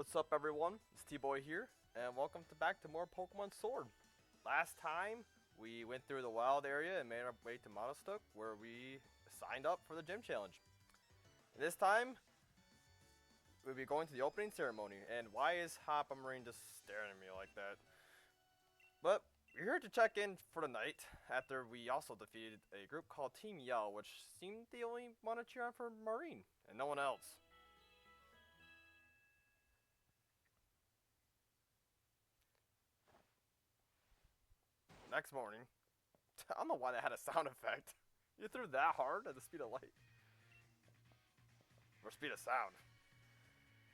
What's up, everyone? It's T.Boy here, and welcome back to more Pokemon Sword. Last time, we went through the wild area and made our way to Motostoke, where we signed up for the gym challenge. This time, we'll be going to the opening ceremony. And why is Hoppa Marine just staring at me like that? But we're here to check in for the night, after we also defeated a group called Team Yell, which seemed the only one to cheer on for Marine, and no one else. Next morning, I don't know why that had a sound effect. You threw that hard at the speed of light. Or speed of sound.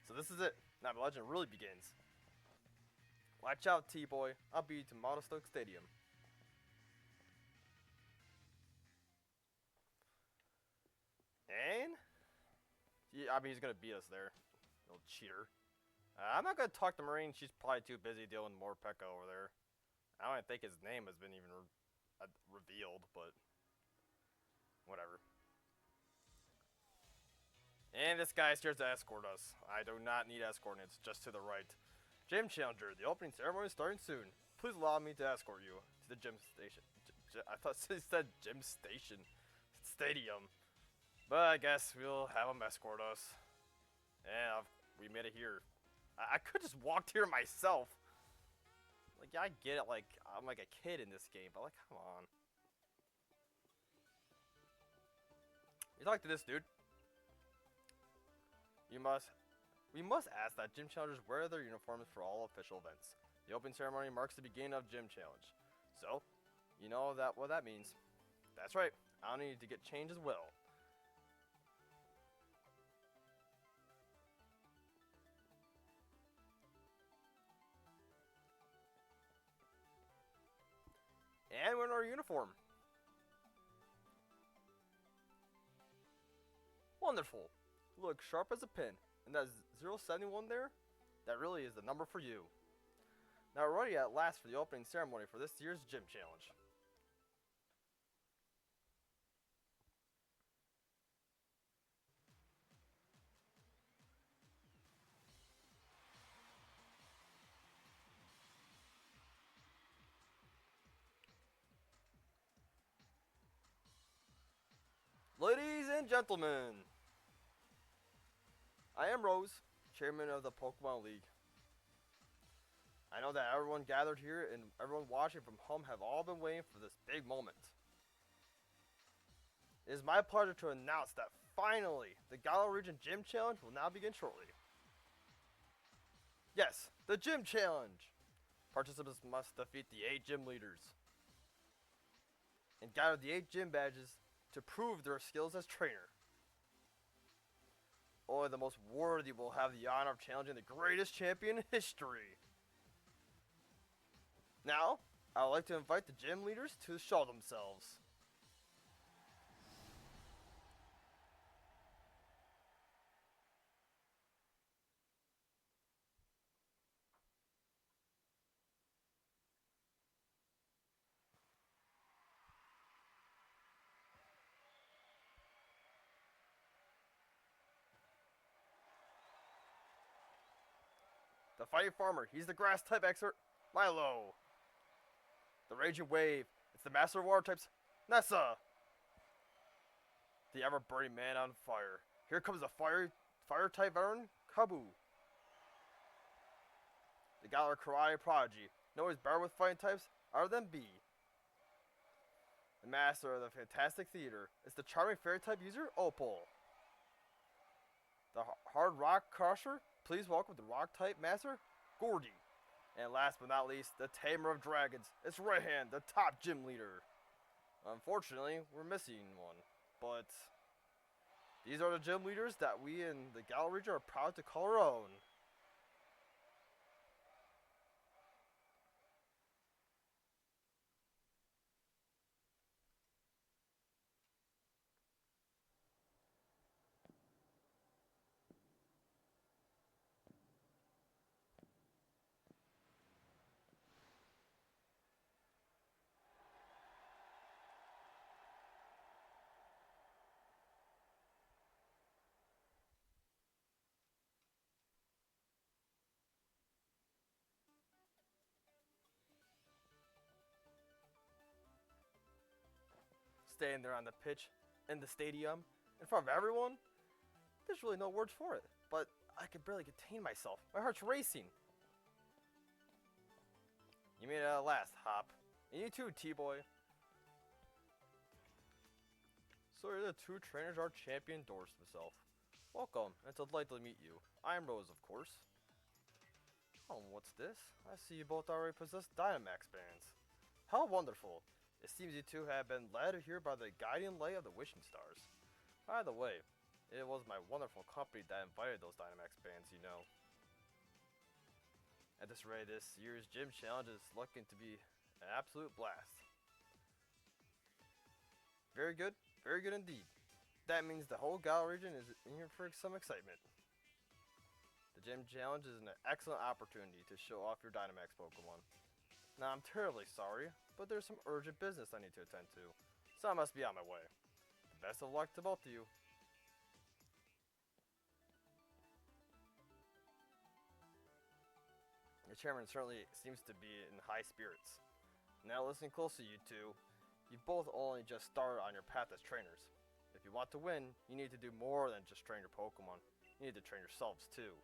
So this is it. Now the legend really begins. Watch out, T-Boy. I'll be to Motostoke Stadium. And? Yeah, I mean, he's gonna beat us there. Little cheater. I'm not gonna talk to Marine. She's probably too busy dealing with more Pekka over there. I don't even think his name has been even revealed, but whatever. And this guy is here to escort us. I do not need escorting, it's just to the right. Gym Challenger, the opening ceremony is starting soon. Please allow me to escort you to the gym station. I thought he said gym station. Stadium. But I guess we'll have him escort us. And we made it here. I could just walked here myself. Like, yeah, I get it, like, I'm like a kid in this game, but like, come on. You talk to this dude. We must ask that gym challengers wear their uniforms for all official events. The opening ceremony marks the beginning of gym challenge. So, you know what that means. That's right, I'll need to get changed as well. And we're in our uniform. Wonderful. Look sharp as a pin. And that 071 there, that really is the number for you. Now we're ready at last for the opening ceremony for this year's gym challenge. Ladies and gentlemen, I am Rose, chairman of the Pokemon League. I know that everyone gathered here and everyone watching from home have all been waiting for this big moment. It is my pleasure to announce that finally, the Galar Region Gym Challenge will now begin shortly. Yes, the Gym Challenge! Participants must defeat the 8 gym leaders and gather the 8 gym badges to prove their skills as trainer. Only the most worthy will have the honor of challenging the greatest champion in history. Now, I would like to invite the gym leaders to show themselves. The Fighting Farmer, he's the grass type expert, Milo. The Raging Wave, it's the Master of Water types, Nessa. The ever burning man on fire. Here comes the fire type veteran, Kabu. The Galar Karate Prodigy, no, he's better with fighting types other than B. The Master of the Fantastic Theater, it's the charming fairy type user, Opal. The Hard Rock Crusher, please welcome the Rock type Master, Gordy. And last but not least, the Tamer of Dragons. It's Rayhan, the top gym leader. Unfortunately, we're missing one. But these are the gym leaders that we in the Galar region are proud to call our own. standing there on the pitch, in the stadium, in front of everyone. There's really no words for it, but I can barely contain myself. My heart's racing. You made it at last, Hop. And you too, T.Boy. So you're the two trainers our champion endorsed himself. Welcome, and it's a delight to meet you. I'm Rose, of course. Oh, what's this? I see you both already possess Dynamax bands. How wonderful. It seems you two have been led here by the guiding light of the wishing stars. By the way, it was my wonderful company that invited those Dynamax bands, you know. At this rate, this year's gym challenge is looking to be an absolute blast. Very good indeed. That means the whole Galar region is in here for some excitement. The gym challenge is an excellent opportunity to show off your Dynamax Pokemon. Now I'm terribly sorry, but there's some urgent business I need to attend to, so I must be on my way. Best of luck to both of you. The chairman certainly seems to be in high spirits. Now listen closely, you two. You both only just started on your path as trainers. If you want to win, you need to do more than just train your Pokemon. You need to train yourselves too.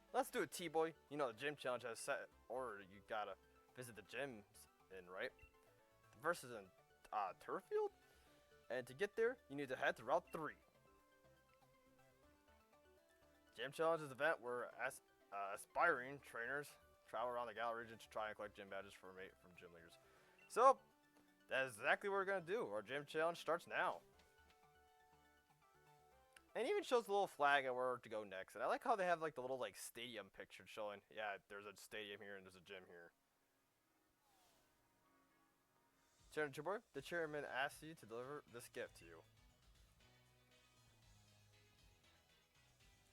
Let's do it, T-Boy. You know the gym challenge has set order. You gotta visit the gyms in, right? The verse is in Turf Field? And to get there, you need to head to Route 3. Gym challenge is an event where aspiring trainers travel around the Galar region to try and collect gym badges from gym leaders. So, that is exactly what we're going to do. Our gym challenge starts now. And even shows the little flag of where to go next. And I like how they have like the little like stadium picture showing, yeah, there's a stadium here and there's a gym here. Chairman T.Boy, the chairman asks you to deliver this gift to you.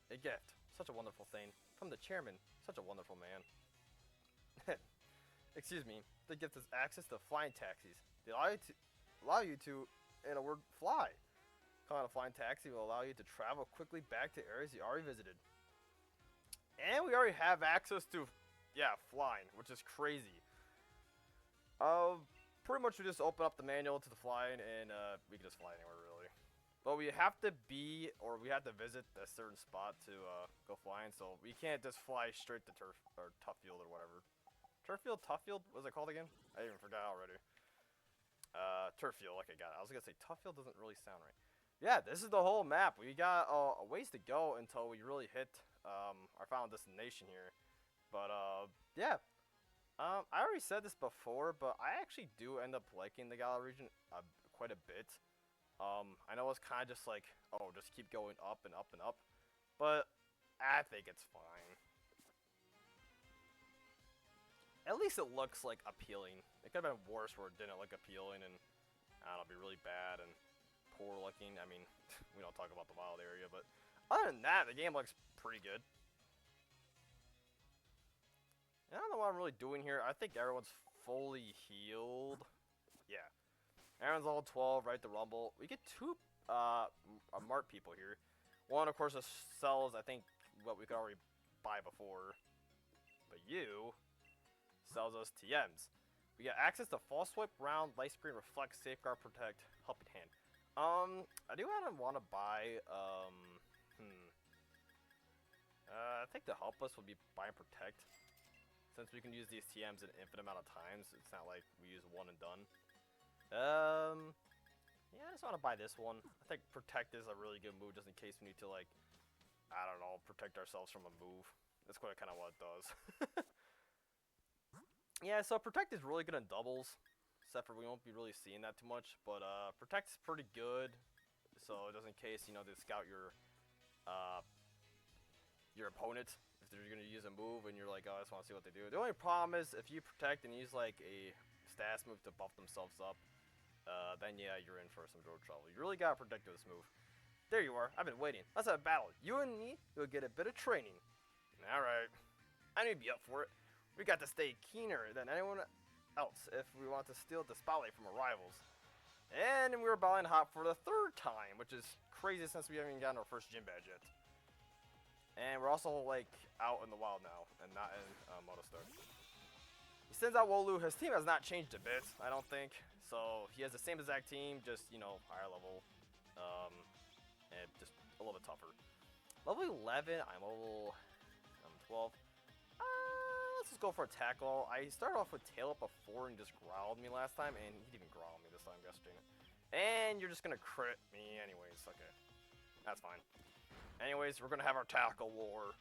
A gift. Such a wonderful thing. From the chairman. Such a wonderful man. Excuse me. The gift is access to flying taxis. They allow you to, in a word, fly. Calling a flying taxi will allow you to travel quickly back to areas you already visited. And we already have access to, yeah, flying, which is crazy. Pretty much we just open up the manual to the flying and we can just fly anywhere really. But we have to be, or we have to visit a certain spot to go flying, so we can't just fly straight to Tough Field or whatever. Turf Field? Tough Field? What was it called again? I even forgot already. Turf Field, okay, got it. I was gonna say Tough Field doesn't really sound right. Yeah, this is the whole map. We got a ways to go until we really hit our final destination here. But yeah. I already said this before, but I actually do end up liking the Galar region quite a bit. I know it's kind of just like, oh, just keep going up and up and up. But I think it's fine. At least it looks like appealing. It could have been worse where it didn't look appealing and I don't know, be really bad and poor looking. I mean, we don't talk about the wild area, but other than that, the game looks pretty good. And I don't know what I'm really doing here. I think everyone's fully healed. Yeah. Everyone's level 12, right to Rumble. We get two Mart people here. One, of course, just sells, I think, what we could already buy before. But you sells us TMs. We get access to Fall Swipe, Round, Light Screen, Reflect, Safeguard, Protect, Helping Hand. I do kind of want to buy, I think to help us would be buy and Protect. Since we can use these TMs an infinite amount of times, it's not like we use one and done. Yeah, I just want to buy this one. I think Protect is a really good move just in case we need to, like, I don't know, protect ourselves from a move. That's kind of what it does. Yeah, so Protect is really good in doubles. Except for we won't be really seeing that too much. But Protect's pretty good. So just in case, you know, to scout your opponent. If they're going to use a move and you're like, oh, I just want to see what they do. The only problem is if you Protect and use like a status move to buff themselves up. Then yeah, you're in for some road trouble. You really got to protect this move. There you are. I've been waiting. Let's have a battle. You and me will get a bit of training. Alright. I need to be up for it. We got to stay keener than anyone else if we want to steal the spotlight from our rivals. And we were battling hot for the third time, which is crazy since we haven't even gotten our first gym badge yet. And we're also like out in the wild now and not in Motostoke. You sends out Wolu. His team has not changed a bit, I don't think. So he has the same exact team, just, you know, higher level. And just a little bit tougher. Level 11, I'm 12. Let's just go for a tackle. I started off with tail up before and just growled me last time, and he didn't even growl me this time, guess dang it. And you're just gonna crit me anyways, okay. That's fine. Anyways, we're gonna have our tackle war.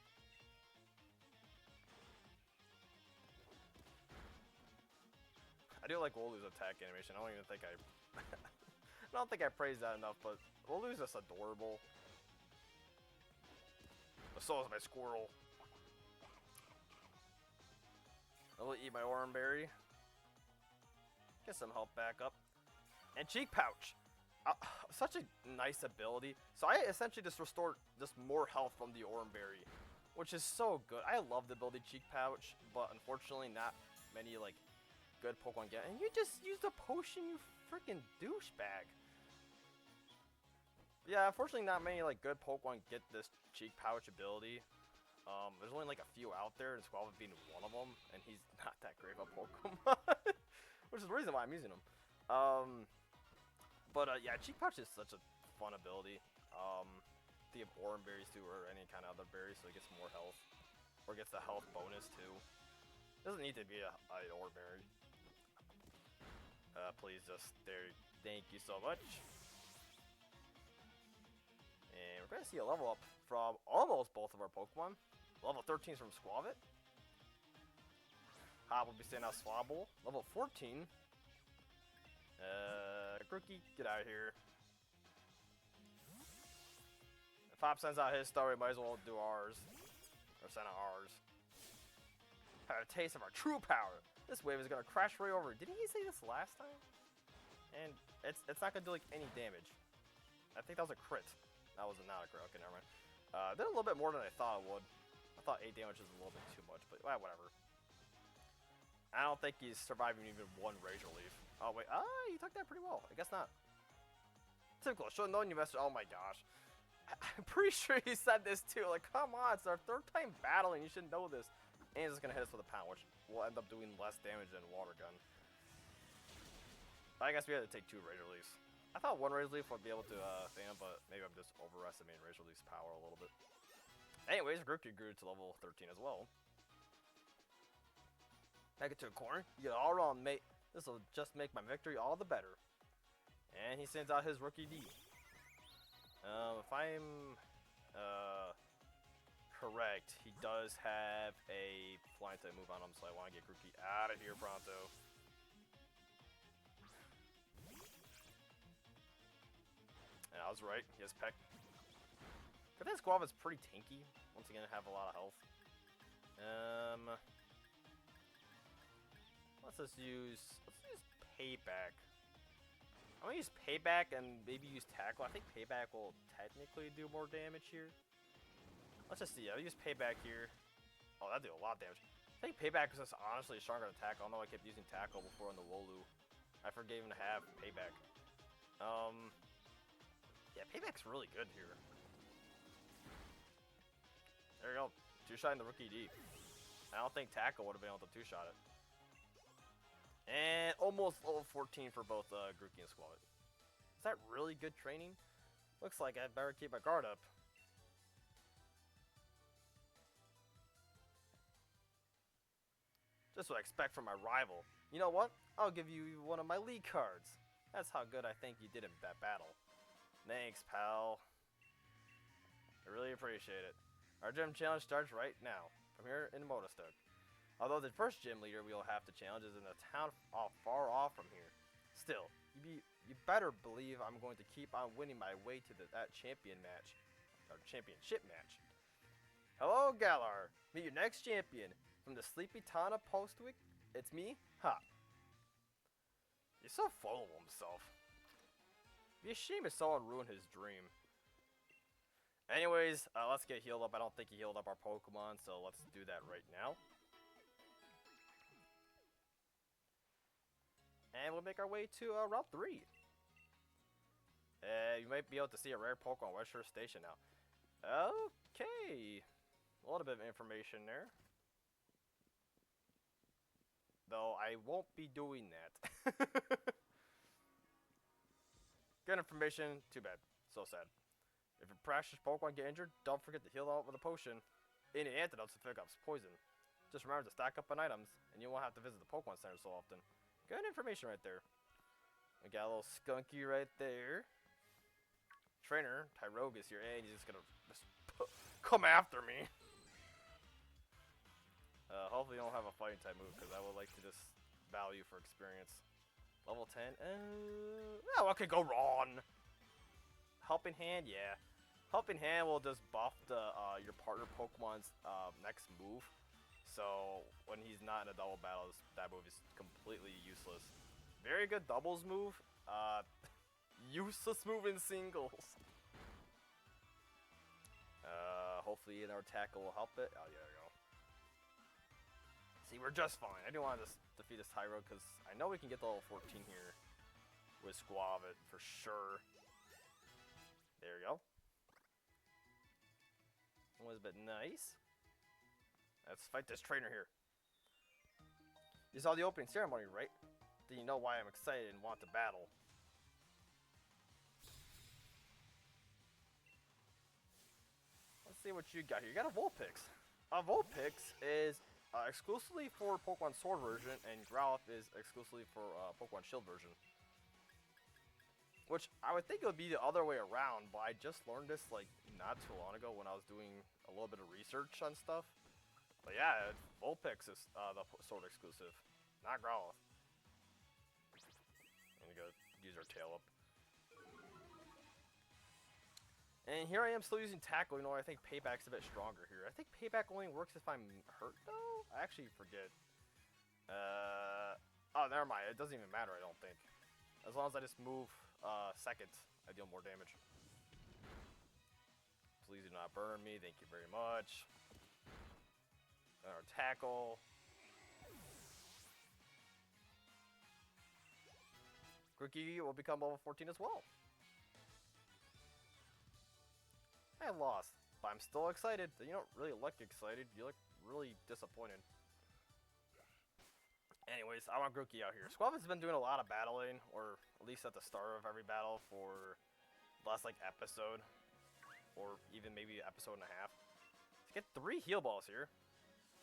I do like Wolu's attack animation. I don't even think I I don't think I praised that enough, but Wolu's just adorable. But so is my squirrel. I'll eat my orange berry. Get some health back up. And cheek pouch. Such a nice ability. So I essentially just restored just more health from the orange berry, which is so good. I love the ability cheek pouch, but unfortunately not many like good Pokemon get. And you just used a potion, you freaking douchebag. Yeah, unfortunately not many like good Pokemon get this cheek pouch ability. There's only like a few out there, and Squabble being one of them, and he's not that great of a Pokemon, which is the reason why I'm using him. Yeah, cheek pouch is such a fun ability. To give orange berries too, or any kind of other berries, so he gets more health, or gets the health bonus too. Doesn't need to be a orange berry. Please just there. Thank you so much. And we're gonna see a level up from almost both of our Pokemon. Level 13 is from Squavit. Hob will be staying out Swabble. Level 14. Crookie, get out of here. If Hop sends out his star, we might as well do ours. Or send out ours. Had a taste of our true power. This wave is gonna crash right over. Didn't he say this last time? And it's not gonna do like any damage. I think that was a crit. That was not a crit. Okay, never mind. Did a little bit more than I thought it would. I thought 8 damage was a little bit too much, but whatever. I don't think he's surviving even one Razor Leaf. Oh wait, you took that pretty well. I guess not. Typical. Should have known you messed. Oh my gosh. I'm pretty sure he said this too. Like, come on, it's our 3rd time battling. You should know this. And he's just gonna hit us with a pound, which will end up doing less damage than Water Gun. I guess we had to take 2 Razor Leafs. I thought 1 Razor Leaf would be able to thing him, but maybe I'm just overestimating Razor Leaf's power a little bit. Anyways, Grookey grew to level 13 as well. Back into a corner. You get all wrong, mate. This will just make my victory all the better. And he sends out his rookie D. If I'm correct, he does have a flying type move on him, so I want to get Grookey out of here pronto. And I was right. He has Peck. But this Guava's pretty tanky. Once again, have a lot of health. Let's use Payback. I'm gonna use Payback and maybe use Tackle. I think Payback will technically do more damage here. Let's just see. I'll use Payback here. Oh, that'll do a lot of damage. I think Payback is just honestly stronger than Tackle. I know I kept using Tackle before on the Wolu. I forget even to have Payback. Yeah, Payback's really good here. There you go. 2-shot in the rookie D. I don't think Tackle would have been able to 2-shot it. And almost level 14 for both Grookey and Squavit. Is that really good training? Looks like I'd better keep my guard up. Just what I expect from my rival. You know what? I'll give you one of my league cards. That's how good I think you did in that battle. Thanks, pal. I really appreciate it. Our gym challenge starts right now, from here in Motostoke. Although the first gym leader we will have to challenge is in a town far off from here. Still, you better believe I'm going to keep on winning my way to that championship match. Hello, Galar. Meet your next champion. From the sleepy town of Postwick, it's me, Hop. He's so full of himself. It'd be a shame if someone ruined his dream. Anyways, let's get healed up. I don't think he healed up our Pokemon, so let's do that right now. And we'll make our way to Route 3. You might be able to see a rare Pokemon West Shore Station now. Okay. A little bit of information there. Though I won't be doing that. Good information, too bad. So sad. If your precious Pokemon get injured, don't forget to heal out with a potion. Any antidotes to pick up poison. Just remember to stack up on items, and you won't have to visit the Pokemon Center so often. Good information right there. We got a little Skunky right there. Trainer, Tyrogue is here, and he's just gonna come after me. Hopefully you don't have a fighting type move, because I would like to just value for experience. Level 10, oh, what could go wrong? Helping Hand, yeah. Helping Hand will just buff the your partner Pokemon's next move. So when he's not in a double battle, that move is completely useless. Very good doubles move. Useless move in singles. Hopefully our tackle will help it. Oh, yeah, there we go. See, we're just fine. I do want to defeat this Tyro because I know we can get to level 14 here with Squavit for sure. There we go. Was a bit nice. Let's fight this trainer here. You saw the opening ceremony, right? Then you know why I'm excited and want to battle. Let's see what you got here. You got a Vulpix. A Vulpix is exclusively for Pokemon Sword version, and Growlithe is exclusively for Pokemon Shield version. Which I would think it would be the other way around, but I just learned this like not too long ago when I was doing a little bit of research on stuff. But yeah, Vulpix is the Sword exclusive, not Growlithe. I'm gonna go use our tail up. And here I am still using Tackle, you know, I think Payback's a bit stronger here. I think Payback only works if I'm hurt, though? I actually forget. Oh, never mind. It doesn't even matter, I don't think. As long as I just move second, I deal more damage. Please do not burn me. Thank you very much. Our Tackle. Grookey will become level 14 as well. I lost, but I'm still excited. You don't really look excited. You look really disappointed. Anyways, I want Grookey out here. Squavit's been doing a lot of battling, or at least at the start of every battle for the last like episode, or even maybe episode and a half. Let's get 3 heal balls here.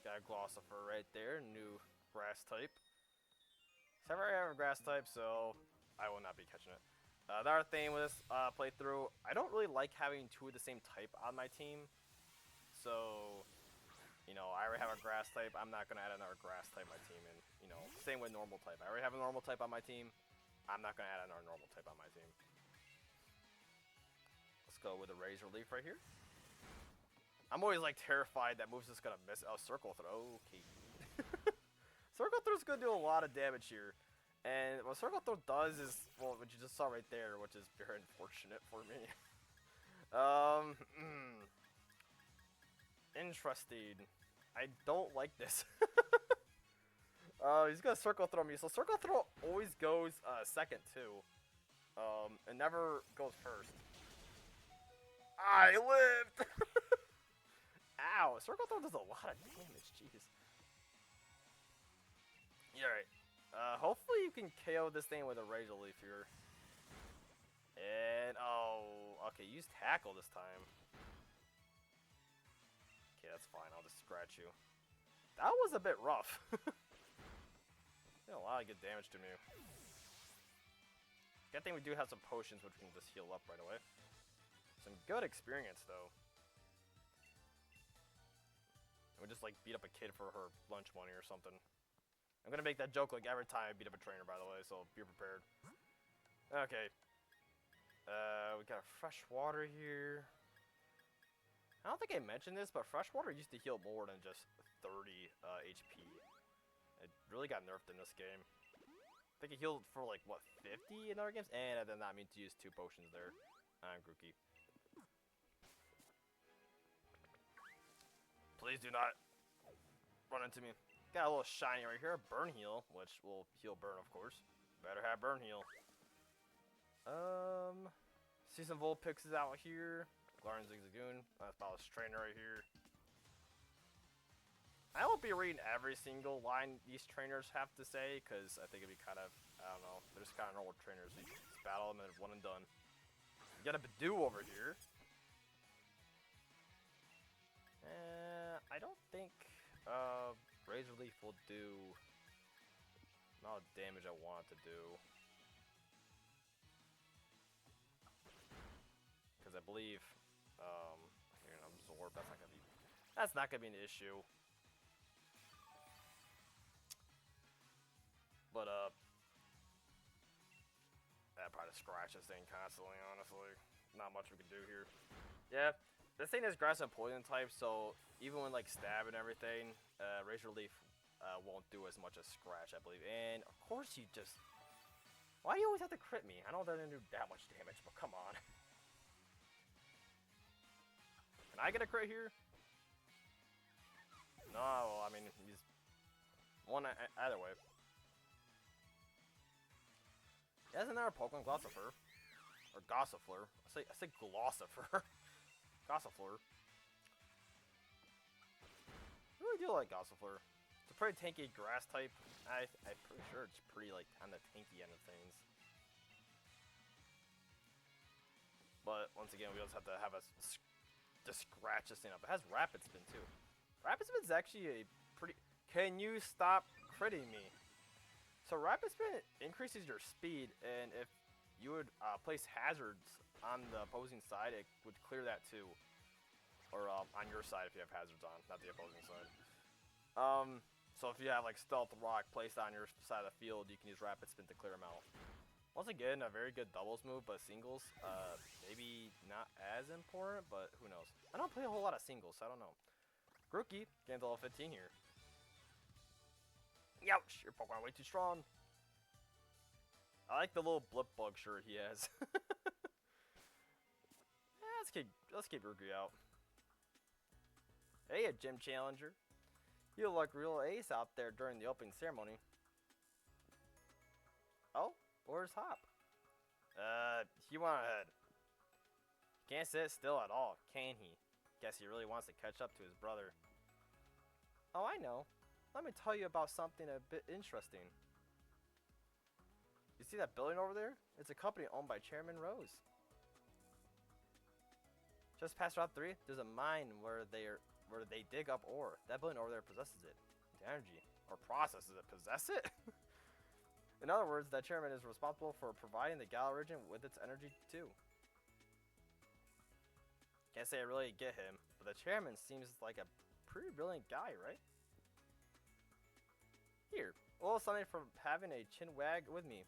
Got a Glossifer right there, new grass type. So I already have a grass type, so I will not be catching it. Another thing with this playthrough, I don't really like having 2 of the same type on my team. So, you know, I already have a grass type. I'm not going to add another grass type on my team. And, you know, same with normal type. I already have a normal type on my team. I'm not going to add another normal type on my team. Let's go with a Razor Leaf right here. I'm always, like, terrified that move's just going to miss. Oh, Circle Throw. Okay. Circle Throw's going to do a lot of damage here. And what Circle Throw does is, well, what you just saw right there, which is very unfortunate for me. Interesting. I don't like this. He's gonna Circle Throw me. So Circle Throw always goes second too. It never goes first. I lived! Ow, Circle Throw does a lot of damage, jeez. Yeah, right. Hopefully you can KO this thing with a Razor Leaf here. And, oh, okay, use Tackle this time. Okay, that's fine, I'll just scratch you. That was a bit rough. Did a lot of good damage to me. Good thing we do have some potions which we can just heal up right away. Some good experience, though. We just, like, beat up a kid for her lunch money or something. I'm gonna make that joke like every time I beat up a trainer, by the way, so be prepared. Okay. We got a fresh water here. I don't think I mentioned this, but fresh water used to heal more than just 30 HP. It really got nerfed in this game. I think it healed for like, what, 50 in other games? And I did not mean to use 2 potions there. I'm Grookey. Please do not run into me. Got a little shiny right here, Burn Heal, which will heal Burn, of course. Better have Burn Heal. See some Vulpixes out here. Glaring Zigzagoon. That's Ballast Trainer right here. I won't be reading every single line these trainers have to say, because I think it'd be kind of, I don't know, they're just kind of normal trainers. You just battle them and one and done. You got a Badoo over here. I don't think Razor Leaf will do the amount of damage I want it to do. Because I believe, here, Absorb, that's not gonna be an issue. But, that probably scratch this thing constantly, honestly. Not much we can do here. Yeah, this thing is grass and poison type, so even when, like, stab and everything, Razor Leaf won't do as much as scratch, I believe. And, of course, you just... Why do you always have to crit me? I know that didn't do that much damage, but come on. Can I get a crit here? No, I mean, he's... One, either way. He has another Pokemon, Glossifleur. Or Gossifleur. I say Glossifleur. Gossifleur. I really do like Gossifleur. It's a pretty tanky grass type. I'm pretty sure it's pretty, like, on the tanky end of things. But, once again, we just have to have to scratch this thing up. It has Rapid Spin, too. Rapid Spin's actually a pretty... Can you stop critting me? So Rapid Spin increases your speed, and if you would place hazards on the opposing side, it would clear that too. Or on your side if you have hazards on, not the opposing side. So if you have like Stealth Rock placed on your side of the field, you can use Rapid Spin to clear them out. Once again, a very good doubles move, but singles, maybe not as important, but who knows. I don't play a whole lot of singles, so I don't know. Grookey, gains level 15 here. Ouch! Your Pokemon way too strong. I like the little blip bug shirt he has. Yeah, let's keep Grookey out. Hey, a gym challenger. You look real ace out there during the opening ceremony. Oh, where's Hop? He went ahead. Can't sit still at all, can he? Guess he really wants to catch up to his brother. Oh, I know. Let me tell you about something a bit interesting. You see that building over there? It's a company owned by Chairman Rose. Just past Route 3, there's a mine where they dig up ore. That building over there possesses it. The energy. Or processes it. Possess it? In other words, that chairman is responsible for providing the Galar region with its energy too. Can't say I really get him, but the chairman seems like a pretty brilliant guy, right? Here, a little something from having a chinwag with me.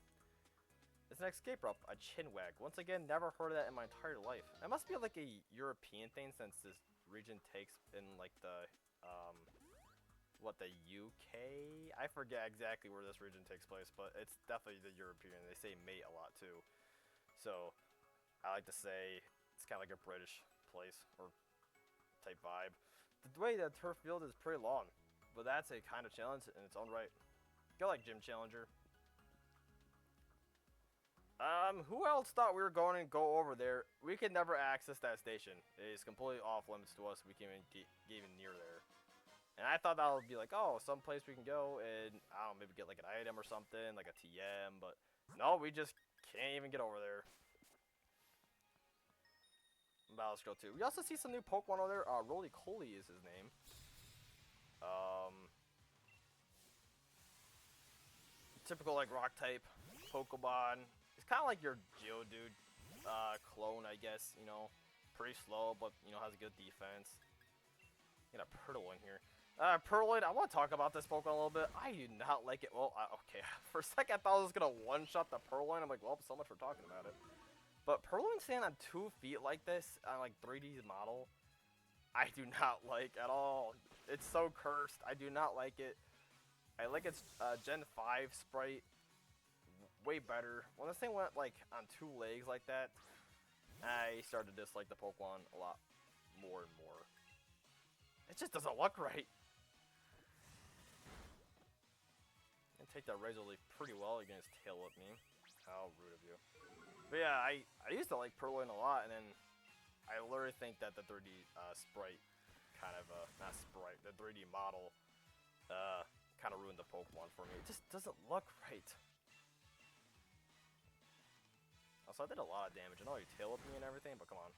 It's an escape rope, a chinwag. Once again, never heard of that in my entire life. That must be like a European thing, since this region takes in like the, the UK? I forget exactly where this region takes place, but it's definitely the European. They say mate a lot too. So, I like to say it's kind of like a British place, or type vibe. The way the turf field is pretty long, but that's a kind of challenge in its own right. Go like Gym Challenger. Who else thought we were going to go over there? We could never access that station. It is completely off limits to us. We can't even get even near there. And I thought that would be like, oh, some place we can go and, I don't know, maybe get like an item or something, like a TM, but no, we just can't even get over there. Battle Scroll 2. We also see some new Pokemon over there. Roly-Coly is his name. Typical like rock type Pokemon. It's kind of like your Geodude clone, I guess. You know, pretty slow, but you know has a good defense. Get a Purloin here. Purloin, I want to talk about this Pokemon a little bit. I do not like it. Well, okay. For a second, I thought I was gonna one-shot the Purloin. I'm like, well, so much for talking about it. But Purloin standing on 2 feet like this on like 3D model, I do not like at all. It's so cursed. I do not like it. I like its Gen 5 sprite way better. When this thing went like on 2 legs like that, I started to dislike the Pokemon a lot more and more. It just doesn't look right. And take that Razor Leaf pretty well against Tail Whip me. How rude of you. But yeah, I used to like Purloin a lot, and then I literally think that the 3D sprite kind of, not sprite, the 3D model kind of ruined the Pokemon for me. It just doesn't look right. Also, I did a lot of damage. I know he tailed me and everything, but come on.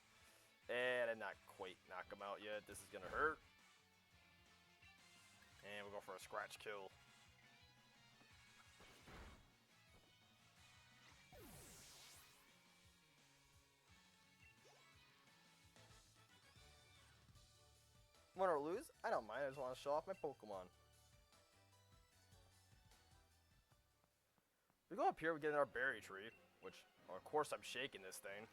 And I did not quite knock him out yet. This is gonna hurt. And we'll go for a scratch kill. Win or lose, I don't mind. I just want to show off my Pokemon. We go up here, we get in our berry tree, which, of course, I'm shaking this thing.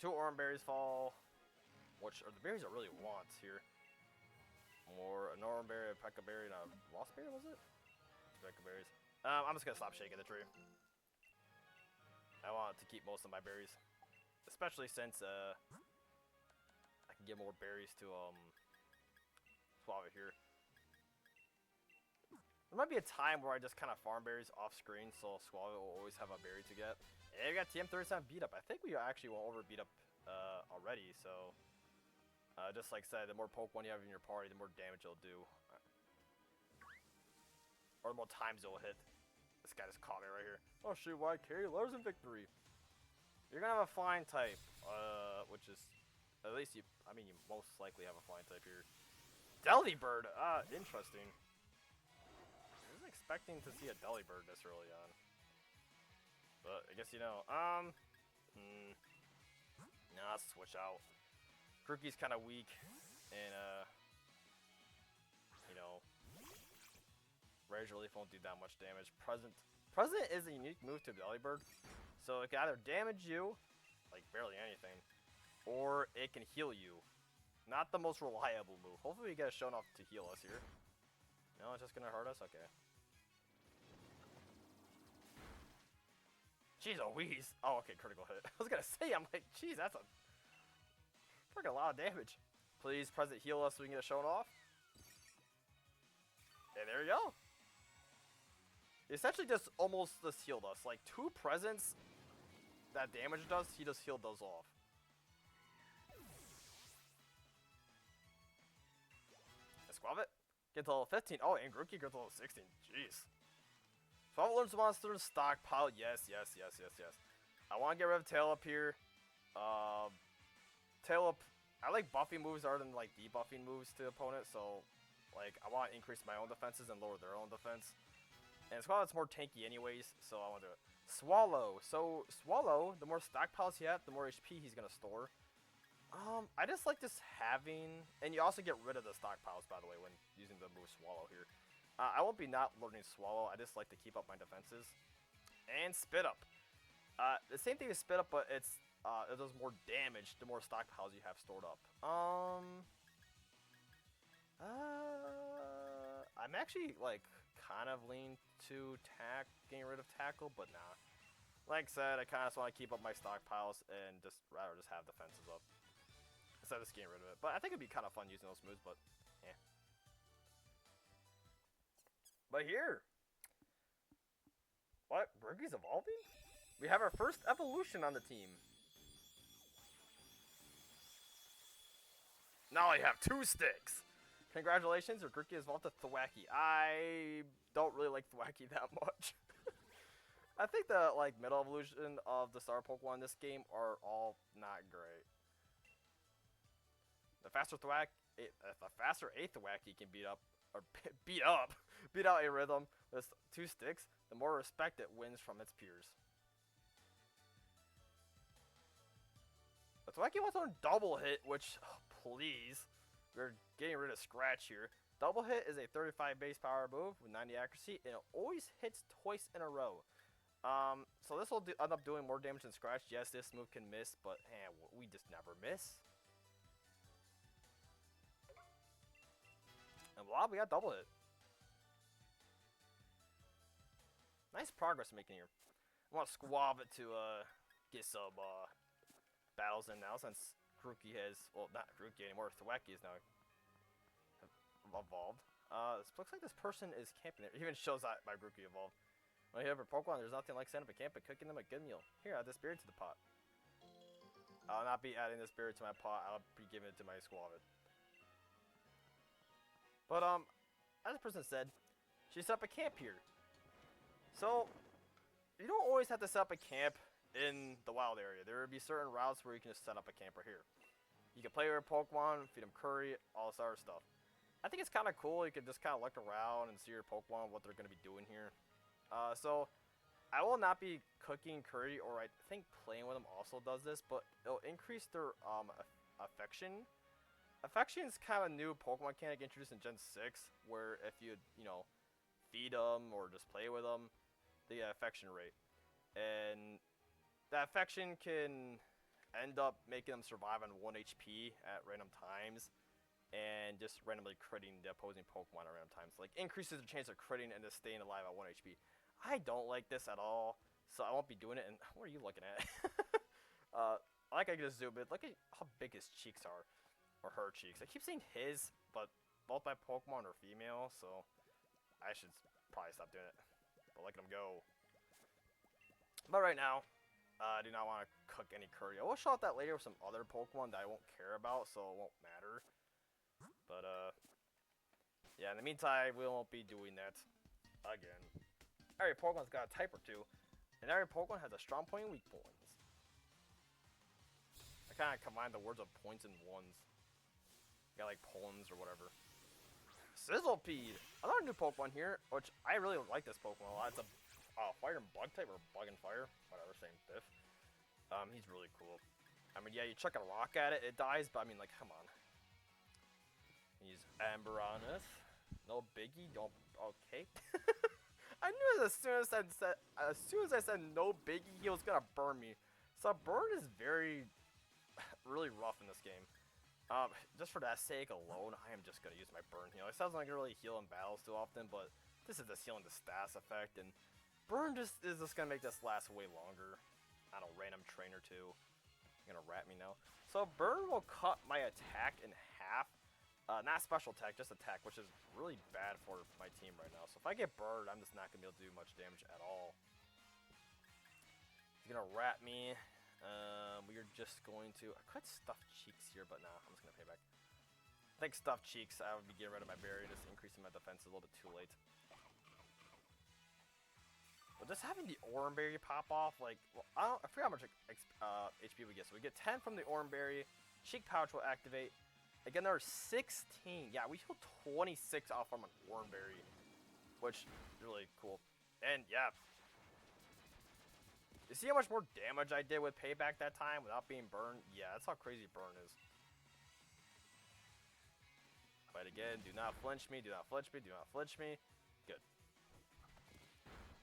2 orange berries fall, which are the berries I really want here. More an orange berry, a Pekka berry, and a lost berry, was it? 2 Pekka berries. I'm just gonna stop shaking the tree. I want to keep most of my berries, especially since I can get more berries to swap it here. There might be a time where I just kind of farm berries off screen, so Squabbit will always have a berry to get. And we got TM37 beat up. I think we actually went over beat up already, so just like I said, the more Pokemon you have in your party, the more damage it'll do. Or the more times it'll hit. This guy just caught me right here. Oh shoot, YK, letters in victory. You're gonna have a flying type, which is, at least you most likely have a flying type here. Delibird, interesting. I wasn't expecting to see a Delibird this early on. But I guess you know, nah, switch out. Grookey's kind of weak, and you know, Rage Relief won't do that much damage. Present is a unique move to Delibird, so it can either damage you, like barely anything, or it can heal you. Not the most reliable move. Hopefully we get a shown off to heal us here. No, it's just gonna hurt us? Okay. Jeez, a wheeze. Oh, okay, critical hit. I was gonna say, I'm like, jeez, that's a freaking lot of damage. Please, Present, heal us so we can get a shown off. And there you go. He essentially just almost just healed us. Like 2 presents that damage does, he just healed those off. Squabbit, get to level 15. Oh, and Grookey gets to level 16. Jeez. So I'll learn some monsters, stockpile. Yes. I want to get rid of Tail Up here. Tail Up, I like buffing moves other than like debuffing moves to the opponent. So, like, I want to increase my own defenses and lower their own defense. And Squabbit's more tanky anyways, so I want to do it. Swallow. So, Swallow, the more stockpiles you have, the more HP he's going to store. I just like this having, and you also get rid of the stockpiles, by the way, when using the move Swallow here. I won't be not learning Swallow. I just like to keep up my defenses. And Spit Up. The same thing as Spit Up, but it does more damage the more stockpiles you have stored up. I'm actually like kind of leaning to getting rid of Tackle, but nah. Like I said, I kind of just want to keep up my stockpiles and rather just have defenses up instead of just getting rid of it. But I think it'd be kind of fun using those moves, but yeah. But here, what? Grookey's evolving? We have our first evolution on the team. Now I have 2 sticks. Congratulations, your Grookey has evolved to Thwacky. I don't really like Thwacky that much. I think the like middle evolution of the star Pokemon in this game are all not great. The faster a Thwacky can beat out a Rhythm with 2 sticks, the more respect it wins from its peers. The Thwacky wants on double hit, which, oh, please, we're getting rid of Scratch here. Double hit is a 35 base power move with 90 accuracy, and it always hits twice in a row. So this will end up doing more damage than Scratch. Yes, this move can miss, but we just never miss. And blah, we got double hit. Nice progress making here. I want Squabbit to get some battles in now since Grookey has, well, not Grookey anymore, Thwacky is now evolved. This looks like this person is camping there. It even shows that my Grookey evolved. When you have a Pokemon, there's nothing like setting up a camp and cooking them a good meal. Here, add this berry to the pot. I'll not be adding this berry to my pot. I'll be giving it to my Squabbit. But as the person said, she set up a camp here. So you don't always have to set up a camp in the wild area. There would be certain routes where you can just set up a camp right here. You can play with Pokemon, feed them curry, all this other stuff. I think it's kind of cool. You can just kind of look around and see your Pokemon, what they're going to be doing here. So I will not be cooking curry, or I think playing with them also does this, but it'll increase their affection. Affection is kind of a new Pokemon mechanic introduced in Gen 6, where if you feed them or just play with them, they get affection rate. And that affection can end up making them survive on 1 HP at random times, and just randomly critting the opposing Pokemon at random times. Like, increases the chance of critting and just staying alive at 1 HP. I don't like this at all, so I won't be doing it. And what are you looking at? I can just zoom in. Look at how big his cheeks are, or her cheeks. I keep saying his, but both my Pokemon are female, so I should probably stop doing it. But look at him go. But right now, I do not want to cook any curry. I will show off that later with some other Pokemon that I won't care about, so it won't matter. But, yeah, in the meantime, we won't be doing that again. Every Pokemon's got a type or two, and every Pokemon has a strong point and weak points. I kind of combine the words of points and ones. Got like poems or whatever. Sizzlepede! Another new Pokemon here, which I really like this Pokemon a lot. It's a fire and bug type, or bug and fire, whatever, same diff. He's really cool. I mean, yeah, you chuck a rock at it, it dies, but I mean, like, come on. He's Amberonus. No biggie, don't, okay. I knew as soon as I said no biggie, he was gonna burn me. So burn is really rough in this game. Just for that sake alone, I am just gonna use my burn heal. It sounds like I really heal in battles too often, but this is just healing the stats effect, and burn is just gonna make this last way longer. I don't know, random trainer too. You're gonna rat me now. So burn will cut my attack in half. Not special attack, just attack, which is really bad for my team right now. So if I get burned, I'm just not going to be able to do much damage at all. He's going to rat me. We are just going to... I could stuff cheeks here, but nah, I'm just going to pay back. I think stuffed cheeks, I would be getting rid of my berry, just increasing my defense a little bit too late. But just having the Oran Berry pop off, like... Well, I forgot how much HP we get. So we get 10 from the Oran Berry. Cheek Pouch will activate. Again, there are 16. Yeah, we heal 26 off from an Oran Berry, which is really cool. And yeah, you see how much more damage I did with Payback that time without being burned? Yeah, that's how crazy burn is. Fight again. Do not flinch me. Do not flinch me. Do not flinch me. Good.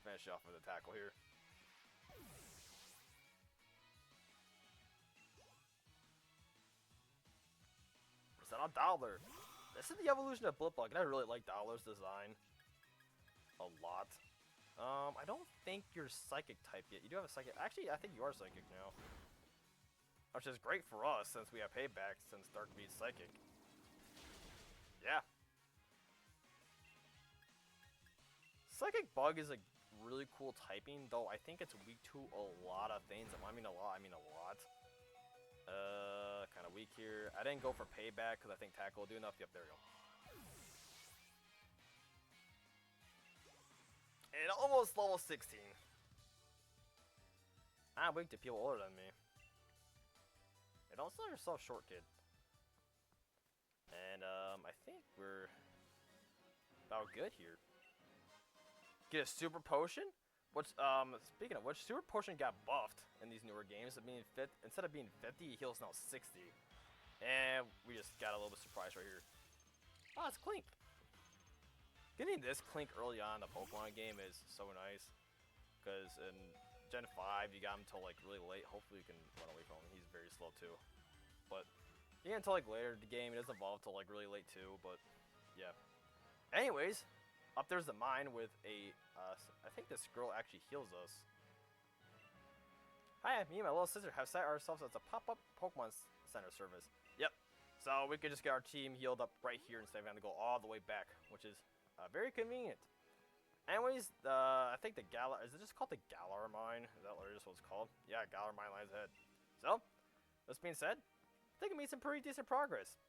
Finish off with a tackle here. Percent on Dollar. This is the evolution of Blipbug, and I really like Dollar's design a lot. I don't think you're Psychic type yet. You do have a Psychic. Actually, I think you are Psychic now. Which is great for us since we have Payback since Dark beats Psychic. Yeah. Psychic Bug is a really cool typing, though I think it's weak to a lot of things. I mean a lot, I mean a lot. Kind of weak here. I didn't go for Payback because I think Tackle will do enough. Yep, there we go. And almost level 16. I'm weak to people older than me. And don't sell yourself short, kid. And I think we're about good here. Get a Super Potion? Which, speaking of which, Super Potion got buffed in these newer games. Instead of being 50, he heals now 60. And we just got a little bit surprised right here. Oh, it's Clink. Getting this Clink early on in the Pokemon game is so nice. Because in Gen 5, you got him until like really late. Hopefully you can run away from him. He's very slow too. But you get until like later in the game. It doesn't evolve till like really late too. But yeah. Anyways. Up there's the mine with a, I think this girl actually heals us. Hi, me and my little sister have set ourselves as a pop-up Pokemon Center service. Yep. So we could just get our team healed up right here instead of having to go all the way back, which is very convenient. Anyways, I think the Galar, is it just called the Galar Mine? Is that what it's called? Yeah, Galar Mine lies ahead. So, this being said, I think it made some pretty decent progress.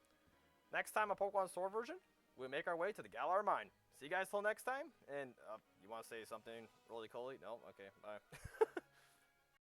Next time a Pokemon Sword version, we make our way to the Galar Mine. See you guys till next time. And you want to say something really cool? No? Okay, bye.